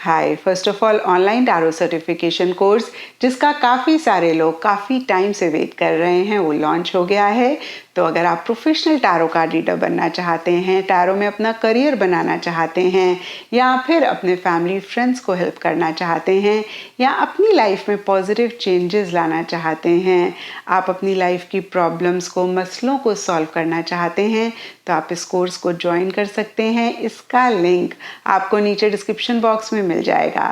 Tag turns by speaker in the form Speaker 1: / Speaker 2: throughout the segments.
Speaker 1: Hi, first of all online tarot certification course जिसका काफ़ी सारे लोग काफ़ी टाइम से वेट कर रहे हैं वो लॉन्च हो गया है। तो अगर आप प्रोफेशनल टैरो कार्ड रीडर बनना चाहते हैं, टैरो में अपना करियर बनाना चाहते हैं, या फिर अपने फैमिली फ्रेंड्स को हेल्प करना चाहते हैं, या अपनी लाइफ में पॉजिटिव चेंजेस लाना चाहते हैं, आप अपनी लाइफ की प्रॉब्लम्स को, मसलों को सॉल्व करना चाहते हैं, तो आप इस कोर्स को ज्वाइन कर सकते हैं। इसका लिंक आपको नीचे डिस्क्रिप्शन बॉक्स में मिल जाएगा।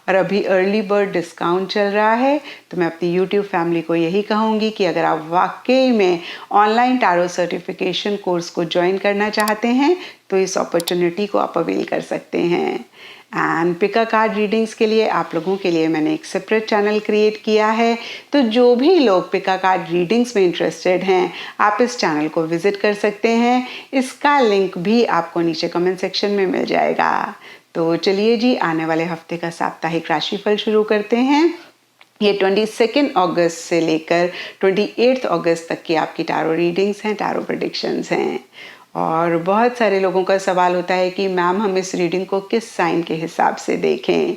Speaker 1: और अभी अर्ली बर्ड डिस्काउंट चल रहा है, तो मैं अपनी यूट्यूब फैमिली को यही कहूँगी कि अगर आप वाकई में ऑनलाइन टैरो सर्टिफिकेशन कोर्स को ज्वाइन करना चाहते हैं तो इस अपॉर्चुनिटी को आप अवेल कर सकते हैं। एंड पिका कार्ड रीडिंग्स के लिए आप लोगों के लिए मैंने एक सेपरेट चैनल क्रिएट किया है, तो जो भी लोग पिका कार्ड रीडिंग्स में इंटरेस्टेड हैं आप इस चैनल को विजिट कर सकते हैं। इसका लिंक भी आपको नीचे कमेंट सेक्शन में मिल जाएगा। तो चलिए जी, आने वाले हफ्ते का साप्ताहिक राशिफल शुरू करते हैं। ये 22 अगस्त से लेकर 28 अगस्त तक की आपकी टैरो रीडिंग्स हैं, टैरो प्रेडिक्शंस हैं। और बहुत सारे लोगों का सवाल होता है कि मैम हम इस रीडिंग को किस साइन के हिसाब से देखें।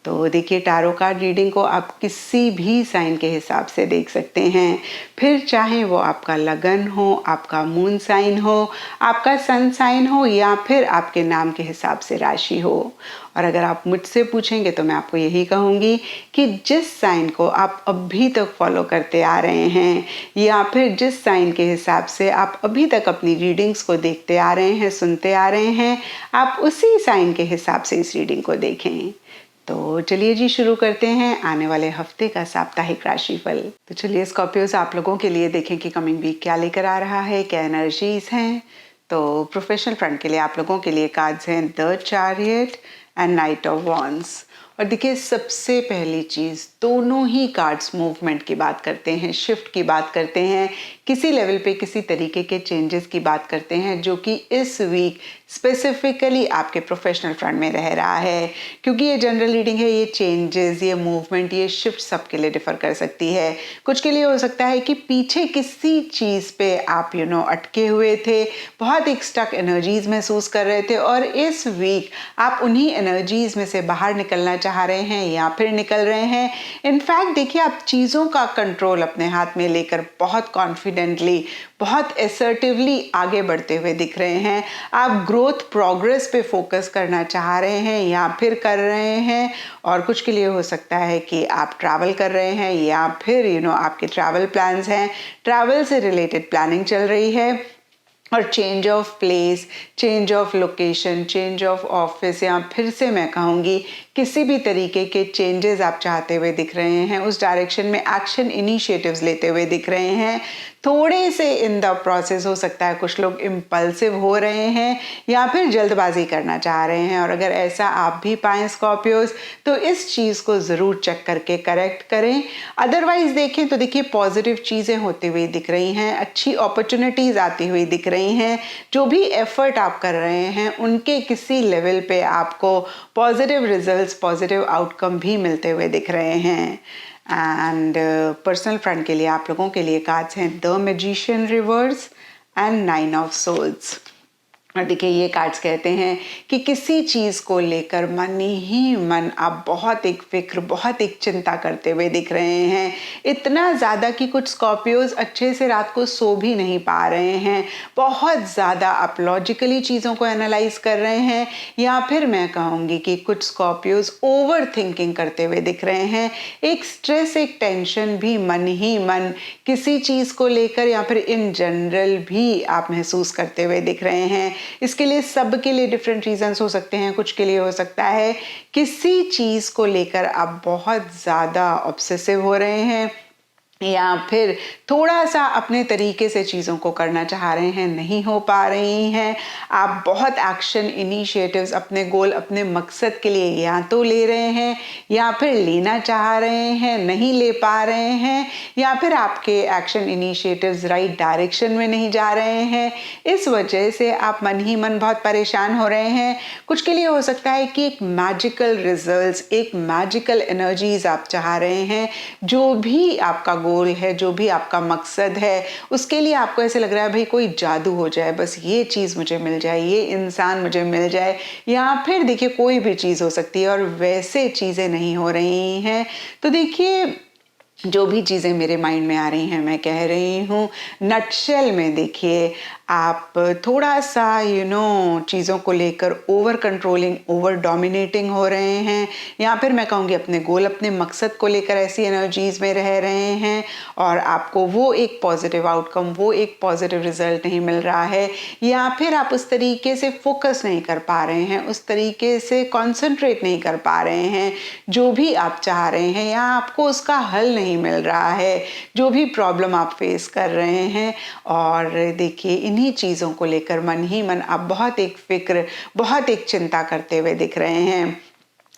Speaker 1: तो देखिए, टैरो कार्ड रीडिंग को आप किसी भी साइन के हिसाब से देख सकते हैं, फिर चाहे वो आपका लगन हो, आपका मून साइन हो, आपका सन साइन हो, या फिर आपके नाम के हिसाब से राशि हो। और अगर आप मुझसे पूछेंगे तो मैं आपको यही कहूँगी कि जिस साइन को आप अभी तक फॉलो करते आ रहे हैं, या फिर जिस साइन के हिसाब से आप अभी तक अपनी रीडिंग्स को देखते आ रहे हैं, सुनते आ रहे हैं, आप उसी साइन के हिसाब से इस रीडिंग को देखें। तो चलिए जी, शुरू करते हैं आने वाले हफ्ते का साप्ताहिक राशिफल। तो चलिए स्कॉर्पियोस, आप लोगों के लिए देखें कि कमिंग वीक क्या लेकर आ रहा है, क्या एनर्जीज हैं। तो प्रोफेशनल फ्रंट के लिए आप लोगों के लिए कार्ड्स हैं the chariot and night of wands. और देखिए, सबसे पहली चीज़, दोनों ही कार्ड्स मूवमेंट की बात करते हैं, शिफ्ट की बात करते हैं, किसी लेवल पे किसी तरीके के चेंजेस की बात करते हैं जो कि इस वीक स्पेसिफिकली आपके प्रोफेशनल फ्रंट में रह रहा है। क्योंकि ये जनरल रीडिंग है, ये चेंजेस, ये मूवमेंट, ये शिफ्ट सबके लिए डिफर कर सकती है। कुछ के लिए हो सकता है कि पीछे किसी चीज़ पे आप अटके हुए थे, बहुत एक स्टक एनर्जीज महसूस कर रहे थे, और इस वीक आप उन्हीं एनर्जीज में से बाहर निकलना चाह रहे हैं या फिर निकल रहे हैं। इनफैक्ट देखिए, आप चीज़ों का कंट्रोल अपने हाथ में लेकर बहुत कॉन्फिडेंटली, बहुत असर्टिवली आगे बढ़ते हुए दिख रहे हैं। आप ग्रोथ, प्रोग्रेस पे फोकस करना चाह रहे हैं या फिर कर रहे हैं। और कुछ के लिए हो सकता है कि आप ट्रैवल कर रहे हैं, या फिर आपके ट्रैवल प्लान्स हैं, ट्रैवल से रिलेटेड प्लानिंग चल रही है। और change of place, change of location, change of office, या फिर से मैं कहूँगी किसी भी तरीके के चेंजेस आप चाहते हुए दिख रहे हैं, उस डायरेक्शन में एक्शन इनिशिएटिव्स लेते हुए दिख रहे हैं। थोड़े से इन द प्रोसेस हो सकता है कुछ लोग इम्पल्सिव हो रहे हैं या फिर जल्दबाजी करना चाह रहे हैं। और अगर ऐसा आप भी पाएं स्कॉर्पियोस, तो इस चीज़ को ज़रूर चेक करके करेक्ट करें। अदरवाइज देखें तो देखिए, पॉजिटिव चीज़ें होती हुई दिख रही हैं, अच्छी अपॉर्चुनिटीज़ आती हुई दिख रही हैं। जो भी एफर्ट आप कर रहे हैं उनके किसी लेवल पे आपको पॉजिटिव रिजल्ट्स, पॉजिटिव आउटकम भी मिलते हुए दिख रहे हैं। एंड पर्सनल फ्रंट के लिए आप लोगों के लिए कार्ड्स हैं the magician reverse and 9 of souls. और देखिए, ये कार्ड्स कहते हैं कि किसी चीज़ को लेकर मन ही मन आप बहुत एक फिक्र, बहुत एक चिंता करते हुए दिख रहे हैं। इतना ज़्यादा कि कुछ स्कॉर्पियोज अच्छे से रात को सो भी नहीं पा रहे हैं। बहुत ज़्यादा आप लॉजिकली चीज़ों को एनालाइज कर रहे हैं, या फिर मैं कहूँगी कि कुछ स्कॉर्पियोज ओवर थिंकिंग करते हुए दिख रहे हैं। एक स्ट्रेस, एक टेंशन भी मन ही मन किसी चीज़ को लेकर या फिर इन जनरल भी आप महसूस करते हुए दिख रहे हैं। इसके लिए सबके लिए डिफरेंट रीजंस हो सकते हैं। कुछ के लिए हो सकता है किसी चीज़ को लेकर आप बहुत ज़्यादा ऑब्सेसिव हो रहे हैं, या फिर थोड़ा सा अपने तरीके से चीज़ों को करना चाह रहे हैं, नहीं हो पा रही हैं। आप बहुत एक्शन इनिशिएटिव्स अपने गोल, अपने मकसद के लिए या तो ले रहे हैं, या फिर लेना चाह रहे हैं, नहीं ले पा रहे हैं, या फिर आपके एक्शन इनिशिएटिव्स राइट डायरेक्शन में नहीं जा रहे हैं। इस वजह से आप मन ही मन बहुत परेशान हो रहे हैं। कुछ के लिए हो सकता है कि एक मैजिकल रिजल्ट्स, एक मैजिकल एनर्जीज आप चाह रहे हैं। जो भी आपका गोल है, जो भी आपका मकसद है, उसके लिए आपको ऐसे लग रहा है भाई कोई जादू हो जाए, बस ये चीज़ मुझे मिल जाए, ये इंसान मुझे मिल जाए, या फिर देखिए कोई भी चीज़ हो सकती है, और वैसे चीज़ें नहीं हो रही हैं। तो देखिए जो भी चीज़ें मेरे माइंड में आ रही हैं मैं कह रही हूँ। नटशेल में देखिए आप थोड़ा सा चीज़ों को लेकर ओवर कंट्रोलिंग, ओवर डोमिनेटिंग हो रहे हैं, या फिर मैं कहूँगी अपने गोल, अपने मकसद को लेकर ऐसी एनर्जीज में रह रहे हैं, और आपको वो एक पॉजिटिव आउटकम, वो एक पॉजिटिव रिजल्ट नहीं मिल रहा है, या फिर आप उस तरीके से फोकस नहीं कर पा रहे हैं, उस तरीके से कॉन्सेंट्रेट नहीं कर पा रहे हैं जो भी आप चाह रहे हैं, या आपको उसका हल नहीं मिल रहा है, जो भी प्रॉब्लम आप फेस कर रहे हैं। और देखिए इन्हीं चीज़ों को लेकर मन ही मन आप बहुत एक फिक्र, बहुत एक चिंता करते हुए दिख रहे हैं।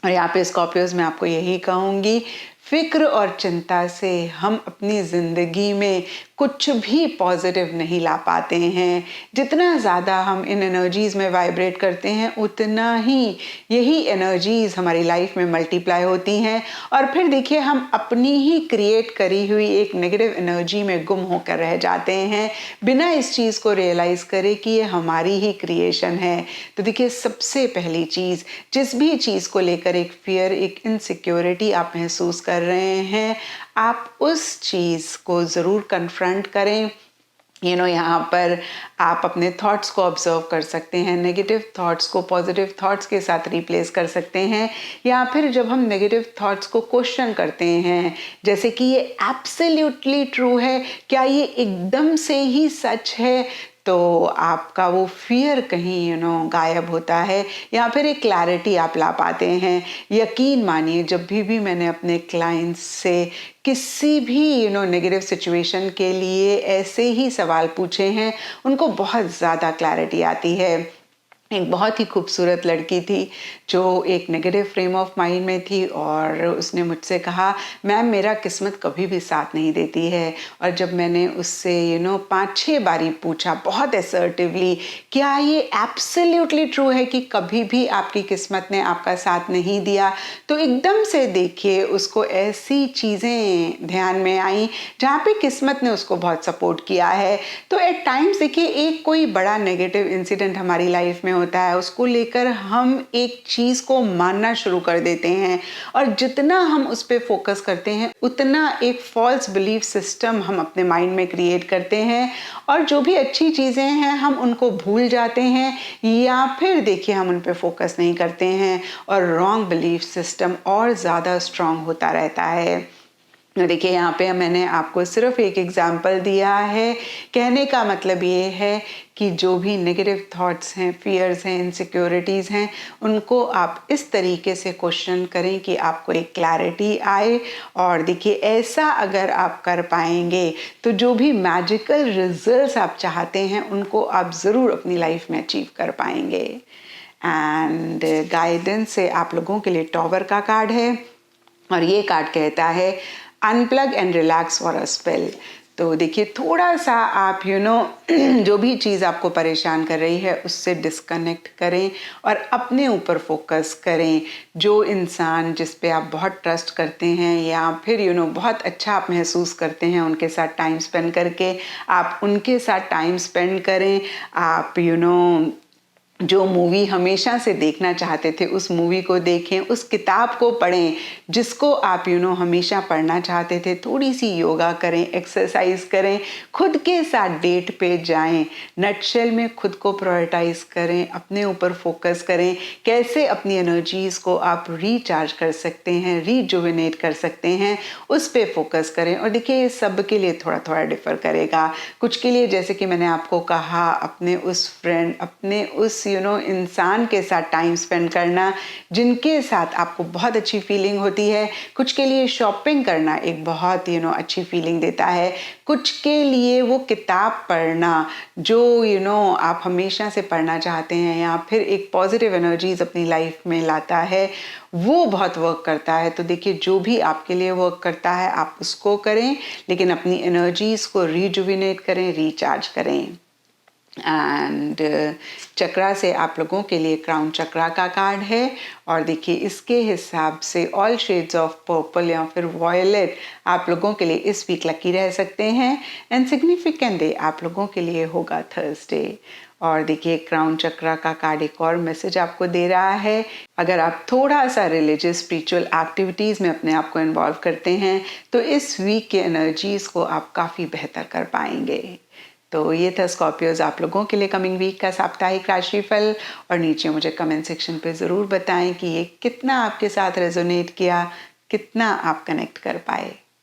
Speaker 1: और यहाँ पे स्कॉर्पियोज में आपको यही कहूँगी, फिक्र और चिंता से हम अपनी ज़िंदगी में कुछ भी पॉजिटिव नहीं ला पाते हैं। जितना ज़्यादा हम इन एनर्जीज़ में वाइब्रेट करते हैं, उतना ही यही एनर्जीज़ हमारी लाइफ में मल्टीप्लाई होती हैं, और फिर देखिए हम अपनी ही क्रिएट करी हुई एक नेगेटिव एनर्जी में गुम होकर रह जाते हैं, बिना इस चीज़ को रियलाइज़ करे कि ये हमारी ही क्रिएशन है। तो देखिए सबसे पहली चीज़, जिस भी चीज़ को लेकर एक फियर, एक इनसिक्योरिटी आप महसूस कर रहे हैं, आप उस चीज़ को ज़रूर कन्फ्रंट करें। यहाँ पर आप अपने थॉट्स को ऑब्जर्व कर सकते हैं, नेगेटिव थॉट्स को पॉजिटिव थॉट्स के साथ रिप्लेस कर सकते हैं, या फिर जब हम नेगेटिव थॉट्स को क्वेश्चन करते हैं, जैसे कि ये एब्सोल्युटली ट्रू है, क्या ये एकदम से ही सच है, तो आपका वो फियर कहीं गायब होता है, या फिर एक क्लैरिटी आप ला पाते हैं। यकीन मानिए जब भी मैंने अपने क्लाइंट्स से किसी भी नेगेटिव सिचुएशन के लिए ऐसे ही सवाल पूछे हैं, उनको बहुत ज़्यादा क्लैरिटी आती है। एक बहुत ही खूबसूरत लड़की थी जो एक नेगेटिव फ्रेम ऑफ माइंड में थी, और उसने मुझसे कहा मैम मेरा किस्मत कभी भी साथ नहीं देती है। और जब मैंने उससे 5-6 बारी पूछा बहुत असर्टिवली, क्या ये एब्सोल्युटली ट्रू है कि कभी भी आपकी किस्मत ने आपका साथ नहीं दिया, तो एकदम से देखिए उसको ऐसी चीज़ें ध्यान में आई जहाँ पे किस्मत ने उसको बहुत सपोर्ट किया है। तो एट टाइम्स देखिए एक कोई बड़ा नेगेटिव इंसिडेंट हमारी लाइफ में होता है, उसको लेकर हम एक चीज़ को मानना शुरू कर देते हैं, और जितना हम उस पर फोकस करते हैं उतना एक फॉल्स बिलीफ सिस्टम हम अपने माइंड में क्रिएट करते हैं, और जो भी अच्छी चीज़ें हैं हम उनको भूल जाते हैं, या फिर देखिए हम उन पर फोकस नहीं करते हैं, और रॉन्ग बिलीफ सिस्टम और ज़्यादा स्ट्रांग होता रहता है। देखिए यहाँ पे मैंने आपको सिर्फ एक एग्जाम्पल दिया है, कहने का मतलब ये है कि जो भी नेगेटिव थॉट्स हैं, फियर्स हैं, इनसिक्योरिटीज़ हैं, उनको आप इस तरीके से क्वेश्चन करें कि आपको एक क्लैरिटी आए। और देखिए ऐसा अगर आप कर पाएंगे तो जो भी मैजिकल रिजल्ट्स आप चाहते हैं उनको आप ज़रूर अपनी लाइफ में अचीव कर पाएंगे। एंड गाइडेंस से आप लोगों के लिए टॉवर का कार्ड है, और ये कार्ड कहता है unplug and relax for a spell. तो देखिए थोड़ा सा आप जो भी चीज़ आपको परेशान कर रही है उससे डिस्कनेक्ट करें और अपने ऊपर फोकस करें। जो इंसान जिस पे आप बहुत ट्रस्ट करते हैं, या फिर बहुत अच्छा आप महसूस करते हैं उनके साथ टाइम स्पेंड करके, आप उनके साथ टाइम स्पेंड करें। आप जो मूवी हमेशा से देखना चाहते थे उस मूवी को देखें, उस किताब को पढ़ें जिसको आप हमेशा पढ़ना चाहते थे। थोड़ी सी योगा करें, एक्सरसाइज करें, खुद के साथ डेट पे जाएं, नटशेल में खुद को प्रायोरिटाइज करें, अपने ऊपर फोकस करें, कैसे अपनी एनर्जीज को आप रिचार्ज कर सकते हैं, रिजुविनेट कर सकते हैं, उस पे फोकस करें। और देखिए ये सब के लिए थोड़ा थोड़ा डिफर करेगा। कुछ के लिए जैसे कि मैंने आपको कहा अपने उस फ्रेंड, अपने उस इंसान के साथ टाइम स्पेंड करना जिनके साथ आपको बहुत अच्छी फीलिंग होती है। कुछ के लिए शॉपिंग करना एक बहुत अच्छी फीलिंग देता है। कुछ के लिए वो किताब पढ़ना जो आप हमेशा से पढ़ना चाहते हैं, या फिर एक पॉजिटिव एनर्जीज अपनी लाइफ में लाता है, वो बहुत वर्क करता है। तो देखिए जो भी आपके लिए वर्क करता है आप उसको करें, लेकिन अपनी एनर्जीज को रिजुविनेट करें, रिचार्ज करें। एंड चक्रा से आप लोगों के लिए क्राउन चक्रा का कार्ड है और देखिए इसके हिसाब से ऑल शेड्स ऑफ पर्पल या फिर वॉयलेट आप लोगों के लिए इस वीक लकी रह सकते हैं एंड सिग्निफिकेंट डे आप लोगों के लिए होगा थर्सडे। और देखिए क्राउन चक्रा का कार्ड एक और मैसेज आपको दे रहा है, अगर आप थोड़ा सा रिलीजियस स्पिरिचुअल एक्टिविटीज़ में अपने आप को इन्वॉल्व करते हैं तो इस वीक के एनर्जीज़ को आप काफ़ी बेहतर कर पाएंगे। तो ये था स्कॉर्पियोज आप लोगों के लिए कमिंग वीक का साप्ताहिक राशिफल। और नीचे मुझे कमेंट सेक्शन पे ज़रूर बताएं कि ये कितना आपके साथ रेजोनेट किया, कितना आप कनेक्ट कर पाए।